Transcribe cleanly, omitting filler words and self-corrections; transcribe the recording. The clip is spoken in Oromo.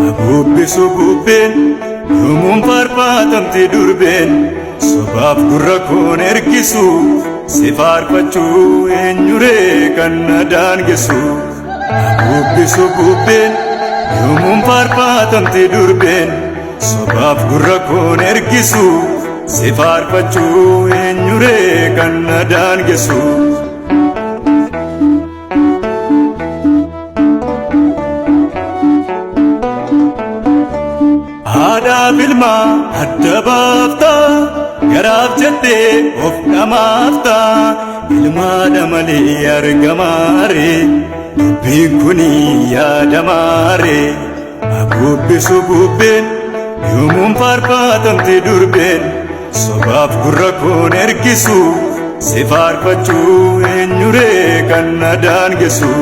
Abubbisu bubbeen yoomuu faarfatamte durbeen sobaaf gurra koon ergisu si faarfachuu eenyuree kan na daangessu. Abubbisu bubbeen yoomuu faarfatamte durbeen sobaaf gurra koon ergisu si faarfachuu eenyuree kan na daangessu. Haadhaaf ilmaa adda baaftaa garaaf jettee of dhamaaftaa ilmaadha malee argamaaree dubbiin kuni yaadamaaree. Abubbisu bubbeen yoomuu faarfatamte durbeen sobaaf gurra koon ergisu si faarfachuu eenyuree kan na daangessu.